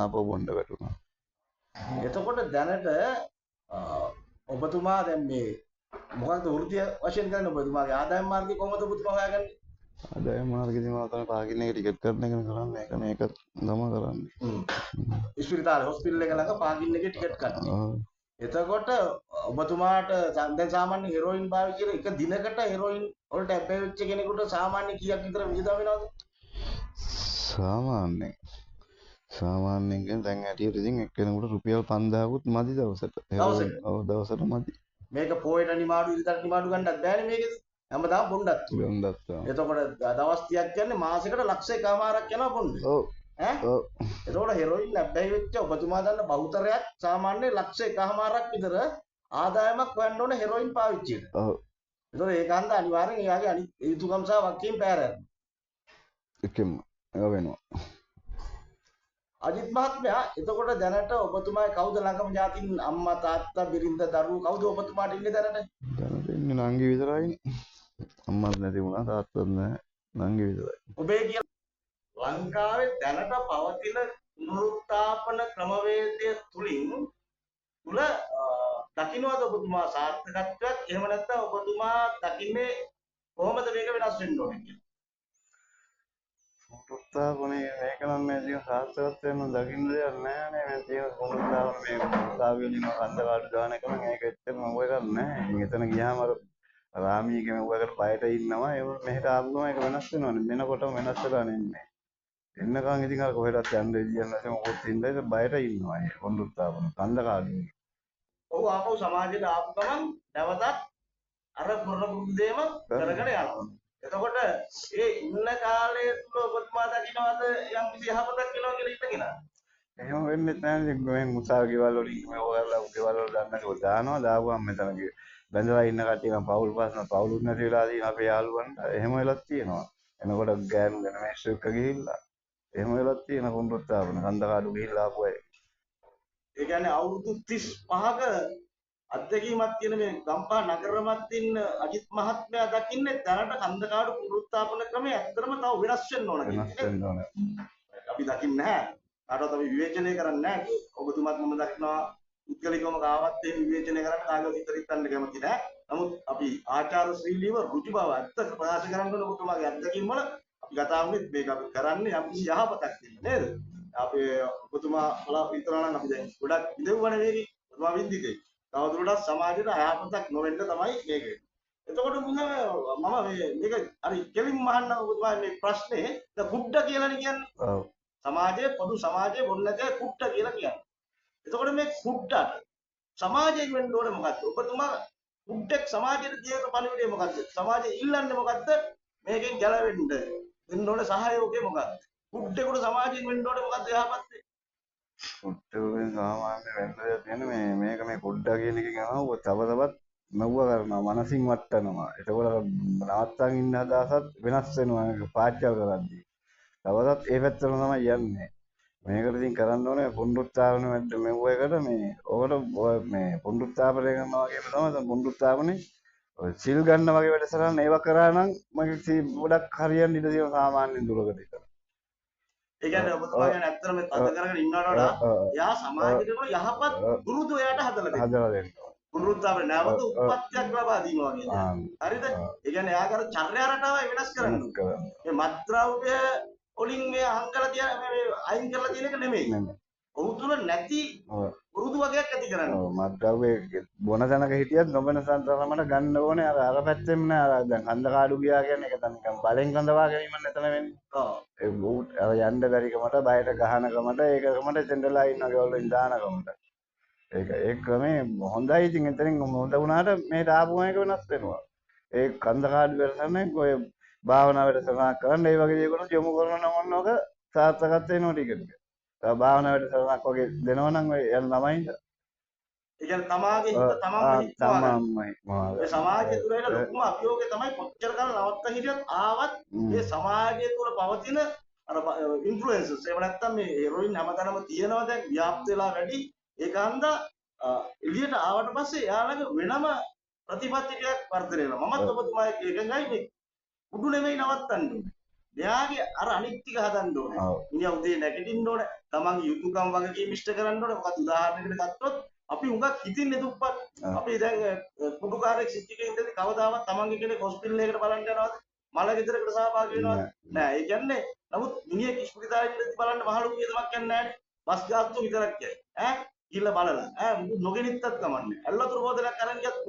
ආපහු බොන්න වැටුණා. එතකොට දැනට ඔබතුමා දැන් මේ මොකක්ද වෘත්තිය වශයෙන් කරන්නේ? ඔබතුමාගේ ආදායම් මාර්ගය කොහොමද ඔබතුමා හොයාගන්නේ? ආදායම් මාර්ගෙදී මම තමයි පාකින් එක ටිකට් කරන එක කරන්නේ. මේක තමයි කරන්නේ. ඉස්පිරිතාලේ හොස්පිටල් එක ළඟ පාකින් එකේ ටිකට් ගන්න. එතකොට ඔබතුමාට දැන් සාමාන්‍ය හෙරොයින් භාවිත කියන එක දිනකට හෙරොයින් වලට ඇබ්බැහි වෙච්ච කෙනෙකුට සාමාන්‍ය කීයක් විතර වියදම් වෙනවද? සාමාන්‍යයෙන් කියන්නේ දැන් ඇටියට ඉතින් එක්කෙනෙකුට රුපියල් 5000කුත් මදි දවසට. ඔව් දවසට මදි. මේක පොයට නිමාඩු ඉරිදට නිමාඩු ගන්නත් බෑනේ මේකෙදි. හැමදාම බොණ්ඩත්. එතකොට දවස් 30ක් කියන්නේ මාසෙකට ලක්ෂයකමාරක් යනවා බොන්නේ. ඔව්. ඔව්. එතකොට හෙරොයින් ඇබ්බැහි වෙච්ච ඔබතුමා දන්න බහුතරයක් සාමාන්‍ය ලක්ෂයකමාරක් විතර ආදායමක් හොයන්න ඕන හෙරොයින් පාවිච්චියට. ඔව්. එතකොට ඒකන්ද අනිවාර්යෙන් එයාගේ අනිත් යුතුයකම් සහ වගකීම් පැහැරෙනවා. එකෙන්ම ඒක වෙනවා. අජිත් මහත්මයා එතකොට දැනට ඔබතුමායි කවුද ළඟම ඥාතින් අම්මා තාත්තා බිරිඳ දරුවෝ කවුද ඔබතුමාට ඉන්නේ දැනට? දැනට ඉන්නේ නංගි විතරයිනේ. අම්මත් නැති වුණා තාත්තත් නැහැ. නංගි විතරයි. ඔබේ කියන ලංකාවේ දැනට පවතින පුනරුත්ථාපන ක්‍රමවේදය තුලින් දකින්නවද ඔබතුමා සාර්ථකත්වයක්? එහෙම නැත්නම් ඔබතුමා දකින්නේ කොහොමද මේක වෙනස් වෙන්න ඕනේ කියලා? පුනරුත්ථාපනේ මේක නම් මේ තියෙන සාර්ථකත්වයෙන් දකින්න දෙයක් නැහැ නේ. මේ තියෙන පුනරුත්ථාපන මේ පුනරුත්ථාපනයේ අන්දකාඩු දාන එක නම් ඒක ඇත්තටම මොකක් නැහැ. එතන ගියාම අර රාමීගේ මෙව්වකට බයට ඉන්නවා. ඒක මෙහෙට ආපු ගමන් ඒක වෙනස් වෙනවනේ. මෙනකොටම වෙනස් වෙලා නෙන්නේ. එන්නකන් ඉතින් අර කොහෙටත් යන්න දෙයක් නැති මොකොත් ඉඳලා ඒක බයට ඉන්නවා. ඒ පුනරුත්ථාපන අන්දකාඩු. ඔව් ආපහු සමාජයට ආපු ගමන් නැවතත් අර පුරුදු දේම කරගෙන යනවා. එතකොට ඒ ඉන්න කාලය තුල ඔබතුමා දකින්නවද යම් කිසි යහපතක් වෙනවා කියලා ඉන්නගෙන? එහෙම වෙන්නේ නැහැ. මේ මුසාව ගෙවල් වලින් මේ ඔයාලා ගෙවල් වල දාන්නකෝ දානවා. දාපුවම මෙතන බැඳලා ඉන්න කට්ටිය නම් පවුල් පාසන පවුලුත් නැති වෙලා තියෙන අපේ යාළුවන්ට එහෙම වෙලක් තියෙනවා. එනකොට ගෑනු ගැන මේස්ට් එක ගිහිල්ලා එහෙම වෙලක් තියෙන පුනරුත්ථාපන කන්දකාඩු ගිහිල්ලා ආපු අය. ඒ කියන්නේ අවුරුදු 35ක අත්දැකීමක් තියෙන මේ ගම්පහ නගරමත් ඉන්න අජිත් මහත්මයා දකින්නේ දැනට කන්දකාඩු පුනරුත්ථාපන ක්‍රමය ඇත්තටම තව වෙනස් වෙන්න ඕන කියන වෙනස් එක. වෙන්න ඕන. අපි දකින්නේ නැහැ. කාටවත් අපි විවේචනය කරන්නේ නැහැ. ඔබතුමාත් මම දකිනවා පුද්ගලිකවම කාවත් එහෙම විවේචනය කරන්න කාගවත් ඉදිරියට කැමති නැහැ. නමුත් අපි ආචාරශීලීව රුචි බව ඇත්ත ප්‍රකාශ කරන්න ඕන ඔබතුමාගේ අත්දැකීම් වල අපි කතා වුනේ මේක අපි කරන්නේ යම් කිසි යහපතක් දෙන්න නේද? අපේ ඔබතුමා වල විතරනම් අපි දැන් ගොඩක් ඉදෙව්වනේ මේකේ. ඔබතුමා වින්දිතේ. තවදුරටත් සමාජයට අයහපතක් නොවෙන්න තමයි මේක. එතකොට මම මේක හරි කෙලින්ම අහන්න ඔබතුමා මේ ප්‍රශ්නේ ද කුඩ කියලානේ කියන්නේ. ඔව්. සමාජයේ පොදු සමාජයේ බොන්නකේ කුඩ කියලා කියන්නේ. එතකොට මේ කුඩට සමාජයෙන් වෙන්න ඕනේ මොකද්ද? ඔබතුමා කුඩෙක් සමාජයට දියක පණිවිඩය මොකද්ද? සමාජය ඉල්ලන්නේ මොකද්ද? මේකෙන් ගැලවෙන්න දෙන්න ඕනේ සහයෝගය මොකද්ද? කුඩේකට සමාජයෙන් වෙන්න ඕනේ මොකද්ද යහපත් දේ? කුට්ටුවෙන් සාමාන්‍ය වෙන්න දෙයක් තියෙන මේක මේ කුඩ්ඩා කියන එකෙන් යනවා තව තවත් මව්ව කරනවා මනසින් වට්ටනවා. එතකොට නවත්තන් ඉන්න අදහසත් වෙනස් වෙනවා පාච්චල් කරද්දී. තවදත් ඒ පැත්තට තමයි යන්නේ. මේකට ඉතින් කරන්න ඕනේ පුනරුත්ථාපන මෙව්ව එකට මේ ඔකට මේ පුනරුත්ථාපනය කරනවා කියන තමයි දැන් පුනරුත්ථාපනේ ඔය සිල් ගන්න වගේ වැඩසටහන් ඒවා කරා නම් මගේ ගොඩක් හරියන්න ඉඩ තියෙනවා සාමාන්‍ය දුරකට විතර. ඒ කියන්නේ ඔබතුමා කියන්නේ ඇත්තටම මේ තද කරගෙන ඉන්නවට වඩා එයා සමාජයට යහපත් පුරුදු එයාට හදලා දෙන්න. හදලා දෙන්න. පුනරුත්ථාපන නැවත උප්පත්තියක් ලබා දීනවා කියන්නේ. හරිද? ඒ කියන්නේ එයාගේ අර චර්යා රටාව වෙනස් කරන්න. මේ මත්ද්‍රව්‍ය වලින් මේ අහංකලා තියන මේ අයින් කරලා තියෙන එක නෙමෙයි. ඔහු තුල නැති පුරුදු වගේක් ඇති කරන්න. ඔව් මත්ද්‍රව්‍ය බොන තැනක හිටියත් නොබන සංතරමට ගන්න ඕනේ අර පැත්තෙම නෑ අර දැන් කන්ද කාඩු ගියා කියන්නේ ඒක තමයි බලෙන් කඳවා ගැනීම නැතන වෙන්නේ. ඔව්. ඒ බූට් අර යන්න බැරිකමට බයට ගහනකමට ඒකකමට එතෙන්දලා ඉන්න ගෙවලින් දානකමට. ඒ ක්‍රමේ හොඳයි ඉතින් එතනින් හොඳ වුණාට මේට ආපුම එක වෙනස් වෙනවා. ඒ කන්ද කාඩු වැඩසටහනේ ඔය භාවනා වැඩසටහනක් කරන්න ඒ වගේ දේවල් යොමු කරනවා නම් ඔන්න ඔක සාර්ථකත් වෙනවා ටික ටික. තව භාවනා වැඩසටහනක් වගේ දෙනවා නම් ඔය යන ළමයින්ට ඒ කියන්නේ තමාගේ හිත තමන්මයි ඒ සමාජය තුළ එන ලොකුම අභියෝගය තමයි කොච්චර කාල නවත්ත හිටියත් ආවත් මේ සමාජය තුළ පවතින අර ඉන්ෆ්ලුවෙන්සර්ස් එහෙම නැත්නම් මේ හෙරොයින් හැමතැනම තියෙනවා දැන් ව්‍යාප්ත වෙලා වැඩි ඒක හන්දා එළියට ආවට පස්සේ එයාලගේ වෙනම ප්‍රතිපත්ති ටිකක් වර්ධනය වෙනවා මමත් ඔබතුමායි එකඟයි මේ උඩු නෙමෙයි නවත්තන්න ඕනේ එයාගේ අර අනිත් ටික හදන්න ඕනේ මිනිහා උදේ නැගිටින්න ඕනේ තමන්ගේ යුතුයකම් වගකීම් ඉෂ්ට කරන්න ඕනේ මොකද උදාහරණයකට ගත්තොත් අපි උඟක් හිතින්නේ දුප්පත් අපි දැන් කුඩුකාරයෙක් සිද්ධියක ඉඳලා කවදාවත් තමන්ගේ කෙනෙක් හොස්පිටල් එකකට බලන්න යනවද මල ගෙදරකට සහභාගී වෙනවද නෑ ඒ කියන්නේ නමුත් මිනිහෙක් ඉස්පිරිතාලේ ඉඳලා බලන්න මහලු කියදමක් යන්නේ නෑනේ බස් ගාස්තු විතරක් කියයි ඈ ගිහලා බලලා ඈ නොගෙනිත්තත් කමන්නේ ඇල්ලතුරු බෝතලයක් අරන් ගියත්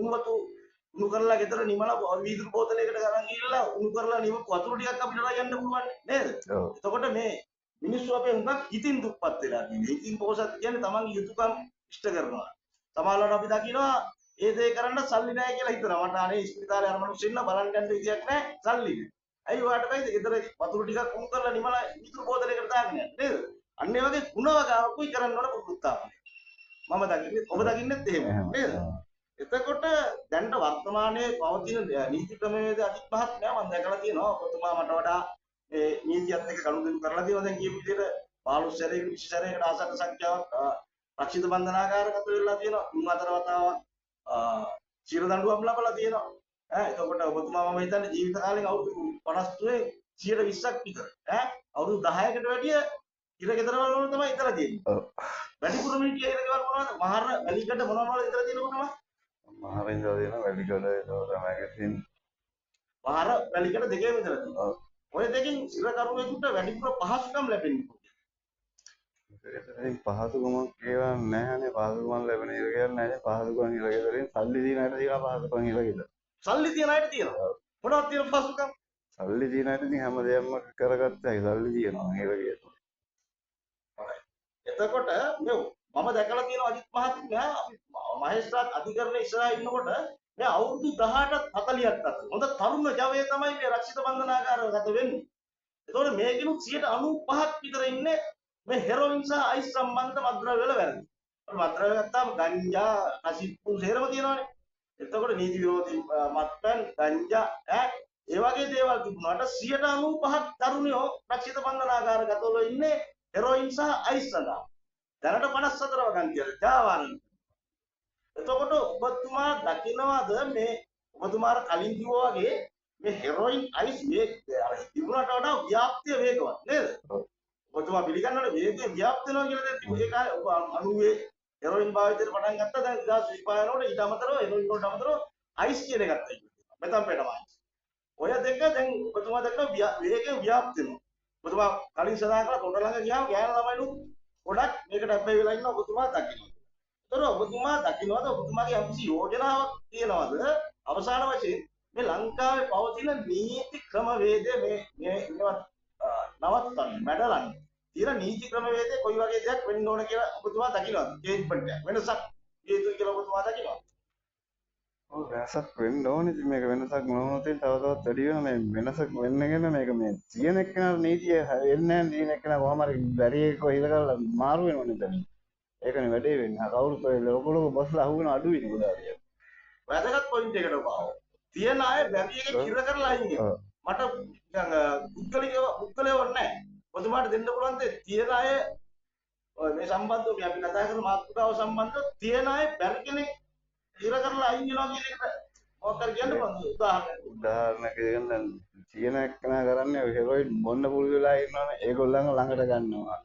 උණු කරලා ගෙදර නිමලා වීදුරු බෝතලයකට අරන් ගිහලා උණු කරලා නිම වතුර ටිකක් අපිට යන්න පුළුවන් නේද එතකොට මේ මිනිස්සු අපේ උඟක් හිතින් දුප්පත් වෙලා තියෙනවා ඉතින් පොසත් කියන්නේ තමන්ගේ යුතුයකම් ඉෂ්ට කරනවා. සමහරවිට අපි දකිනවා ඒ දේ කරන්න සල්ලි නැහැ කියලා හිතනවා. මට අනේ ඉස්පිරිතාලේ අර මිනිස්සු ඉන්න බලන්න යන්න විදියක් නැහැ සල්ලි නැහැ. ඇයි ඔයාට බයිද ගෙදර වතුර ටිකක් උණු කරලා නිමලා විදුරු බෝතලයකට දාගෙන යන්න නේද? අන්න ඒ වගේ ಗುಣවගාවකුයි කරන්න ඕන පුරුත්තාපනය. මම දකින්නේ ඔබ දකින්නෙත් එහෙම නේද? එතකොට දැන්ට වර්තමානයේ පවතින නීති ක්‍රමවේද අධික මහත්මයා මම දැකලා තියෙනවා. ඔබතුමා මට වඩා මේ නීතියත් එක්ක කණුදෙනු කරලා තියෙනවා. දැන් කියපු විදිහට 15 සැරයකට 20 සැරයකට ආසන්න සංඛ්‍යාවක් රක්ෂිත බන්ධනාගාරගත වෙලා තියෙනවා. 3-4 වතාවක් චීර දඬුවම් ලබලා තියෙනවා. එතකොට ඔබතුමා මම හිතන්නේ ජීවිත කාලෙන් අවුරුදු 53 120ක් විතර. අවුරුදු 10කට වැඩිය ඉරගෙදරවල වල තමයි ඉතලා තියෙන්නේ. ඔව්. වැඩිපුර මිනිත්තු ඉරගෙදරවල මොනවද? මහර වැලිකඩ මොනවද ඉතලා තියෙන්නේ කොහොමද? මහරින් දාලා තියෙනවා වැලිකඩ ඒක තමයි තියෙන්නේ. මහර වැලිකඩ දෙකේම ඉතලා තියෙනවා. ඔව්. ඔය දෙකෙන් ඉරකරුවෙකුට වැඩිපුර පහසුකම් ලැබෙන්නේ. ඉතින් පහසුකමක් ඒවා නැහැනේ පහසුකම් ලැබෙන ඉර කියන්නේ නැහැ පහසුකම් ඉර ගෙදරින් සල්ලි දින අයට තියෙනවා පහසුකම් ඉර ගෙදර. සල්ලි තියන අයට තියෙනවා. මොනවද තියෙන පහසුකම්? සල්ලි දින අයට ඉතින් හැමදේම කරගත්තයි සල්ලි තියෙනවා ඉර ගෙදර. එතකොට මේ මම දැකලා තියෙනවා අජිත් මහත්මයා මහේස්ත්‍රාත් අධිකරණයේ ඉස්සරහා ඉන්නකොට මේ අවුරුදු 18ත් 40ත් අතර හොඳ තරුණ ජවය තමයි මේ රක්ෂිත බන්ධනාගාරගත වෙන්නේ. එතකොට මේකිනුත් 95ක් විතර ඉන්නේ මේ හෙරොයින් සහ අයිස් සම්බන්ධ මත්ද්‍රව්‍ය වල වැරදි. මත්ද්‍රව්‍ය ගත්තාම ගංජා, කසිප්පු සේරම තියෙනවානේ. එතකොට නීති විරෝධී මත්පැන්, ගංජා ඒ වගේ දේවල් තිබුණාට 95ක් තරුණයෝ රක්ෂිත බන්ධනාගාරගතවල ඉන්නේ හෙරොයින් සහ අයිස් සඳහා. දැනට 54 වගන් කියලා ජාවාරන්. එතකොට ඔබතුමා දකින්නවාද මේ ඔබතුමාට කලින් කිව්වා වගේ මේ හෙරොයින් අයිස් මේ අර තිබුණාට වඩා ව්‍යාප්තිය වේගවත් නේද? ඔබතුමා පිළිගන්නවනේ වේගයෙන් ව්‍යාප්ත වෙනවා කියලා දැන් ඒ කාලේ ඔබ 90 හෙරොයින් භාවිතයට පටන් ගත්තා දැන් 2025 යනකොට ඊට අමතරව හෙරොයින් වලට අමතරව අයිස් කියන එකක් තියෙනවා. මෙතම්පේටම අයිස්. ඔය දෙක දැන් ඔබතුමා දකින්න වේගයෙන් ව්‍යාප්ත වෙනවා. ඔබතුමා කලින් සඳහන් කළා තොට ළඟ ගියාම ගෑනු ළමයිලු ගොඩක් මේකට හැබැයි වෙලා ඉන්න ඔබතුමා දකින්න. ඒතර ඔබතුමා දකින්නවද ඔබතුමාගේ යම්කිසි යෝජනාවක් තියනවද අවසාන වශයෙන් මේ ලංකාවේ පවතින නීති ක්‍රමවේදය මේවත් නවත්තන්න මැඩලන්න තියෙන නීති ක්‍රමවේදය කොයි වගේ දෙයක් වෙන්න ඕන කියලා ඔබතුමා දකින්නවද චේන්ජ්මන්ට් එක වෙනසක් හේතුයි කියලා ඔබතුමා දකින්නවද? ඔව් වෙනසක් වෙන්න ඕනේ. ඉතින් මේක වෙනසක් නොවුනොත් තව තවත් වැඩි වෙනවා. මේ වෙනසක් වෙන්නගෙන මේක මේ තියෙන එක්කෙනාට නීතිය එන්නේ නැහැ. තියෙන එක්කෙනා කොහොම හරි බැරි එක හිල කරලා මාරු වෙනවනේ දැන්. ඒකනේ වැඩේ වෙන්නේ. කවුරුත් ඔය ලොකු ලොකු බස්ලා අහුවෙන අඩුයිනේ ගොඩාක්. වැදගත් පොයින්ට් එකට ඔබ තියෙන අය බැරි එකේ කිර කරලා අයින් වෙනවා. මට පුද්ගලයව නැහැ. ඔබතුමාට දෙන්න පුළුවන් දේ තියෙන අය මේ සම්බන්ධව අපි කතා කරන මාතෘකාව සම්බන්ධව තියෙන අය බැරි කෙනෙක් ඉර කරලා අයින් වෙනවා කියන එකට මොකක්ද කියන්න පුළුවන් උදාහරණයක් ගන්න තියෙන එක්කනා කරන්නේ ඔය හෙරොයින් බොන්න පුරුදු වෙලා ඉන්නවනේ ඒගොල්ලන්ව ළඟට ගන්නවා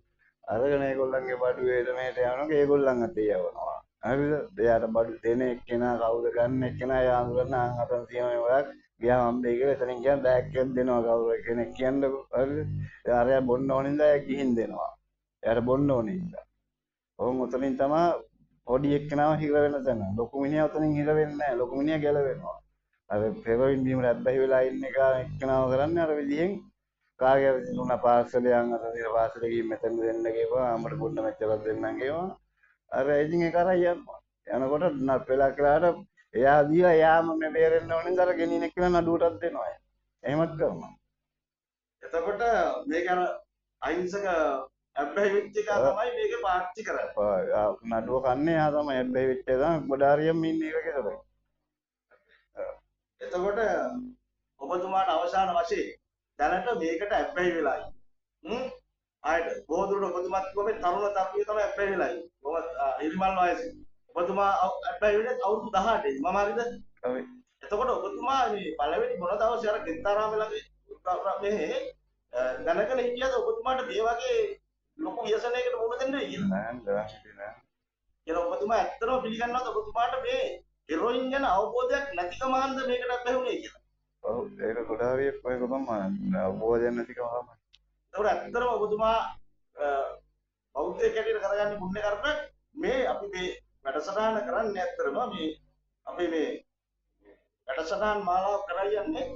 අරගෙන ඒගොල්ලන්ගේ බඩු වේද මෙහෙට යනකොට ඒගොල්ලන් අතේ යවනවා හරිද එයාට බඩු දෙන එක්කෙනා කවුද ගන්න එක්කෙනා යා අඳුරන අතන තියෙන ඔයක් ගියාම අම්බේ කියලා එතනින් ගියාම බෑග් එකක් දෙනවා කවුරු කෙනෙක් කියන්නකො හරිද එයා බොන්න ඕනින්ද එයා ගිහින් දෙනවා එයාට බොන්න ඕනින්ද ඔවුන් උතනින් තමයි පොඩි එක්කෙනාව හිර වෙන තැන ලොකු මිනිහා උතනින් හිර වෙන්නේ නැහැ ලොකු මිනිහා ගැලවෙනවා අර හෙරොයින් බීමට අබ්බැහි වෙලා ඉන්න එක එක්කෙනාව කරන්නේ අර විදිහෙන් කාගේ දුන්න පාර්සලයක් අර දින පාර්සලෙ ගිහින් මෙතන දෙන්න ගිහුවා අපිට බොන්න මෙච්චරක් දෙන්නම් ගිහුවා අර ඉතින් ඒක අරයි යනකොට පෙලා කළාට එයා දීලා එයාම මේ බේරෙන්න ඕනේ නේද අර ගෙනින එක්කෙනා නඩුවටත් දෙනවා එහෙමත් කරනවා එතකොට මේක අර අහිංසක හැබැයි වෙච්ච එක තමයි මේක පාර්ටි කරන්නේ. නඩුව කන්නේ යා තමයි හැබැයි වෙච්ච එක තමයි ගොඩාරියම් ඉන්නේ ඒකේ තමයි. එතකොට ඔබතුමාට අවසාන වශයෙන් දැනට මේකට හැබැයි වෙලා ඉන්නේ. ආයෙත් බොහෝදුරට ඔබතුමාත් කිව්වේ තරුණ තරුණිය තමයි හැබැයි වෙලා ඉන්නේ. කොහොමද ඉරිමල් වයසේ. ඔබතුමා හැබැයි වෙන්නේ අවුරුදු 18 මම හරිද? ඔව්. එතකොට ඔබතුමා මේ පළවෙනි මොන දවසේ අර ගෙත්තාරාම ළඟ මේ දැනගෙන හිටියද ඔබතුමාට මේ වගේ ලොකු ව්‍යසනයකට මුහුණ දෙන්න වෙයි නෑ නෑ. කියලා ඔබතුමා ඇත්තටම පිළිගන්නවද ඔබතුමාට මේ හෙරොයින් ගැන අවබෝධයක් නැතිකම හන්ද මේකට බැහැුනේ කියලා? ඔව් ඒක ගොඩාරියක් ඔය කොහොම අවබෝධයක් නැතිකම තමයි. ඒකට ඇත්තටම ඔබතුමා බෞද්ධයෙක් හැටියට කරගන්නේ පුණ්‍ය කර්ම මේ අපි මේ වැඩසටහන කරන්නේ ඇත්තටම මේ අපි මේ වැඩසටහන් මාලාව කරන්නේ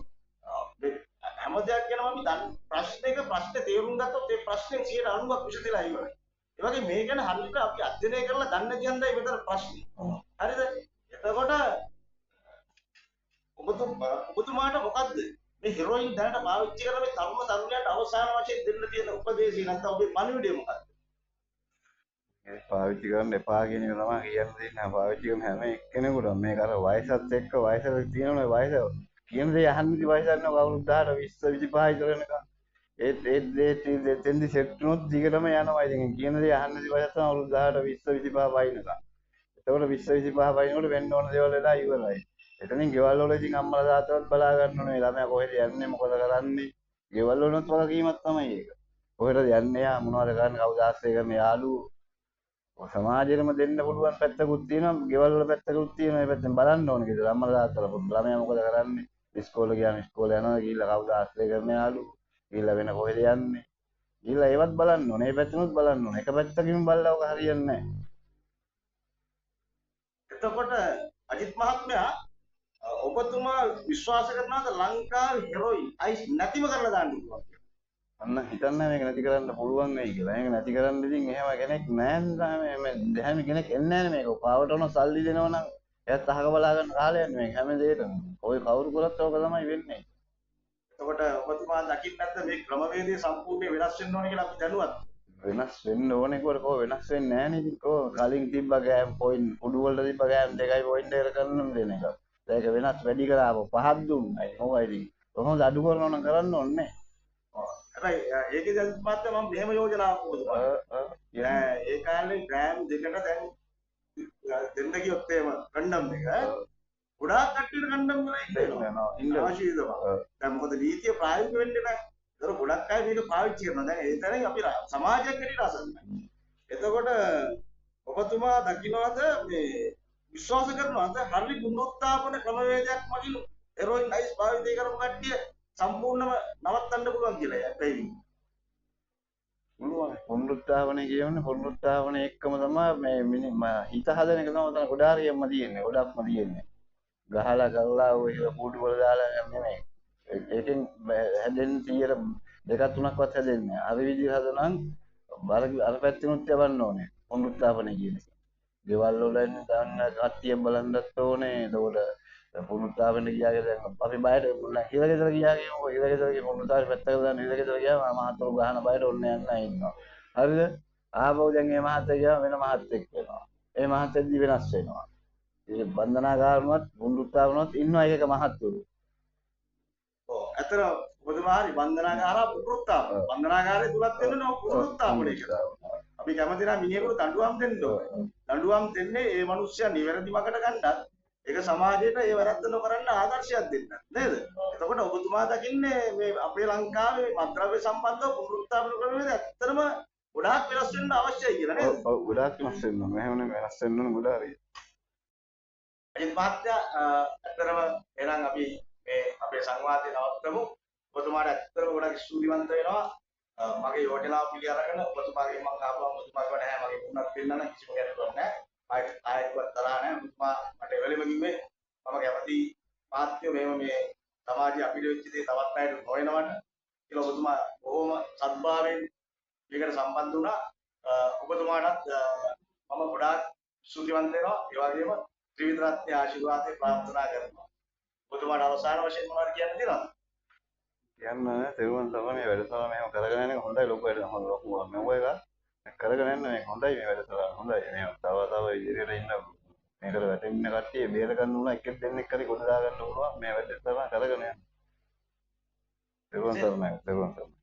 හැම දෙයක් ගැනම අපි දන්න ප්‍රශ්නයක ප්‍රශ්නේ තේරුම් ගත්තොත් ඒ ප්‍රශ්නේ 90ක් විසඳලා ඉවරයි. ඒ වගේ මේ ගැන හරියට අපි අධ්‍යයනය කරලා දන්න කියන්දයි මෙතන ප්‍රශ්නේ. හරිද? එතකොට ඔබතුමාට මොකද්ද මේ හෙරොයින් දැනට පාවිච්චි කරන මේ තරුණ තරුණියන්ට අවසාන වශයෙන් දෙන්න තියෙන උපදේශය නැත්නම් ඔබේ පණිවිඩය මොකක්ද? ඒ පාවිච්චි කරන්න එපා කියන එක තමයි කියන්න දෙන්නේ. පාවිච්චි කරන හැම එක්කෙනෙකුටම මේක අර වයසත් එක්ක වයසට තියෙනවනේ වයස කියන දේ අහන්න ඉති වයසක් නෝ අවුරුදු 18 20 25 ඉතර වෙනකන් ඒ දෙන්දි සෙට් වුණොත් දිගටම යනවා. ඉතින් කියන දේ අහන්න ඉති වයස තමයි අවුරුදු 18 20 25 වයින්කම්. එතකොට 20 25 වයින්කොට වෙන්න ඕන දේවල් වෙලා ඉවරයි. එතනින් ගෙවල් වල ඉතින් අම්මලා තාත්තලාත් බලා ගන්න ඕනේ. ළමයා කොහෙද යන්නේ මොකද කරන්නේ? ගෙවල් වලත් වගකීමක් තමයි ඒක. කොහෙද යන්නේ යා මොනවද කරන්නේ කවුද ආශ්‍රය කරන්නේ යාළුවෝ සමාජෙම දෙන්න පුළුවන් පැත්තකුත් තියෙනවා ගෙවල් වල පැත්තකුත් තියෙනවා මේ පැත්තෙන් බලන්න ඕනේ කියලා අම්මලා තාත්තලා ළමයා මොකද කරන්නේ ඉස්කෝලේ ගියාම ඉස්කෝලේ යනවා ගිහිල්ලා කවුද ආශ්‍රය කරන යාළුවෝ ගිහිල්ලා වෙන කොහෙද යන්නේ ගිහිල්ලා ඒවත් බලන්න ඕනේ මේ පැත්තෙනුත් බලන්න ඕනේ එක පැත්තකින් බලලා ඔක හරියන්නේ නැහැ එතකොට අජිත් මහත්මයා ඔබතුමා විශ්වාස කරනවාද ලංකාවේ හෙරොයින් අයිස් නැතිව කරලා දාන්න පුළුවන් කියලා? අන්න හිතන්නේ මේක නැති කරන්න පුළුවන් වෙයි කියලා. මේක නැති කරන්න ඉතින් එහෙම කෙනෙක් නැහැ මේ දැහැමි කෙනෙක් එන්නේ නැහැ මේක. පාවට උන සල්ලි දෙනවා නම් එයාත් අහක බලා ගන්න කාලය යන්නේ මේක හැම දෙයකම. ඔය කවුරු කරත් ඕක තමයි වෙන්නේ. එතකොට ඔබතුමා දකින්න නැත්නම් මේ ක්‍රමවේදය සම්පූර්ණයෙන් වෙනස් වෙන්න ඕනේ කියලා අපි දැනුවත්. වෙනස් වෙන්න ඕනේ කොට කො වෙනස් වෙන්නේ නැහැ නේ ඉතින් කො කලින් තිබ්බ ගෑම් පොයින්ට් කුඩු වලට තිබ්බ ගෑම් 2යි පොයින්ට් එක කරන්න දෙන එක. ඒක වෙනස් වැඩි කරාම පහක් දුන්නයි. මොකයි ඉතින්. කොහොමද අඩු කරනවා නම් කරන්න ඕනේ හැබැයි ඒකේ දැන් මාත්‍ය මම මෙහෙම යෝජනාවක් ඔබතුමා. ඒ කාලේ ග්‍රෑම් දෙකට දැන් දෙන්න කිව්වොත් එහෙම කණ්ඩම් එක ගොඩාක් කට්ටියට කණ්ඩම් කරලා ඉන්නවා අවශ්‍යද දැන් මොකද නීතිය ප්‍රායෝගික වෙන්නේ නැහැ. ඒතර ගොඩක් අය මේක පාවිච්චි කරනවා. දැන් ඒ තරම් අපි සමාජයක් හැටියට අසන්නයි. එතකොට ඔබතුමා දකින්නවද මේ විශ්වාස කරනවද හරි පුනරුත්ථාපන ක්‍රමවේදයක් මගින් හෙරොයින් අයිස් භාවිතය කරපු කට්ටිය සම්පූර්ණයෙන්ම නවත්තන්න පුළුවන් කියලා ඇත්තයි. පුළුවන් පුනරුත්ථාපනය කියන්නේ පුනරුත්ථාපනය එක්කම තමයි මේ හිත හදන එක තමයි උතන ගොඩාරියම්ම තියෙන්නේ ගොඩක්ම තියෙන්නේ ගහලා කරලා ඔය කූඩු වල දාලා නෙමෙයි ඒකෙන් හැදෙන්න 100 2 3ක්වත් හැදෙන්නේ නැහැ. අර විදිහ හදනනම් අර පැත්තෙනුත් යවන්න ඕනේ පුනරුත්ථාපනය කියන එක. ගෙවල් වල දාන්න කට්ටිය බලන්නත් ඕනේ. එතකොට පුනරුත්ථාපනය කියාගේ දැන් අපි බයට හිරගෙදර ගියාගේ මොකද හිරගෙදරගේ පුනරුත්ථාපනය පැත්තකට දාන්න හිරගෙදර ගියාම මහත්තුරු ගහන බයට ඔන්න යන්න ඉන්නවා. හරිද? ආපහු දැන් මේ මහත්තයා ගියාම වෙන මහත්තයෙක් වෙනවා. ඒ මහත්තයෙක්දි වෙනස් වෙනවා. ඒ බන්ධනාගාරනවත් පුනරුත්ථාපනවත් ඉන්නවා එක මහත්තුරු. ඔව් අතර ඔබතුමා හරි බන්ධනාගාර පුනරුත්ථාපන. බන්ධනාගාරයේ තුලත් වෙන පුනරුත්ථාපනය කියලා. අපි කැමති නම් මිනිහෙකුට දඬුවම් දෙන්න ඕනේ. දඬුවම් දෙන්නේ ඒ මිනිස්සයා නිවැරදි මගට ගන්නත් ඒක සමාජයට ඒ වැරද්ද නොකරන්න ආදර්ශයක් දෙන්න. නේද? එතකොට ඔබතුමා දකින්නේ මේ අපේ ලංකාවේ මත්ද්‍රව්‍ය සම්බන්ධව පුනරුත්ථාපන ක්‍රමවේද ඇත්තටම ගොඩාක් වෙනස් වෙන්න අවශ්‍යයි කියලා නේද? ඔව් ගොඩාක් වෙනස් වෙන්න ඕනේ. මෙහෙම වෙනස් වෙන්න ඕනේ ගොඩාක්. අජිත් මහත්තයා ඇත්තටම එහෙනම් අපි මේ අපේ සංවාදය නවත්තමු. ඔබතුමාට ඇත්තටම ගොඩක් ස්තුතිවන්ත වෙනවා. මගේ යෝජනාව පිළි අරගෙන ඔබතුමාගේ මම ආපහු ඔබතුමාට නැහැ මගේ මුණක් දෙන්න නම් කිසිම ගැටලුවක් නැහැ. ආයෙත් තරහ නැහැ. ඔබතුමා මට එවෙලෙම කිව්වේ මම කැමති මාත්‍ය මේ සමාජයේ අපිට වෙච්ච දේ තවත් අයට නොවෙනවට කියලා ඔබතුමා බොහොම සත්භාවයෙන් මේකට සම්බන්ධ වුණා. ඔබතුමාටත් මම ගොඩාක් ස්තුතිවන්ත වෙනවා. ඒ වගේම ත්‍රිවිධ රත්නයේ ආශිර්වාදේ ප්‍රාර්ථනා කරනවා. ඔබතුමාට අවසාන වශයෙන් මොනවද කියන්න තියෙනවද? කියන්න තෙරුවන් තමයි මේ වැඩසටහන මෙහෙම කරගෙන යන එක හොඳයි ලොකු වැඩ හොඳ ලොකු මෙව එක කරගෙන යන්න මේක හොඳයි මේ වැඩසටහන හොඳයි මේ තව ඉදිරියට ඉන්න මේකට වැටෙන්න කට්ටිය බේර ගන්න උනා එකෙක් දෙන්නෙක් හරි ගොඩ දා ගන්න උනවා මේ වැඩසටහන කරගෙන යන්න තෙරුවන් සරණයි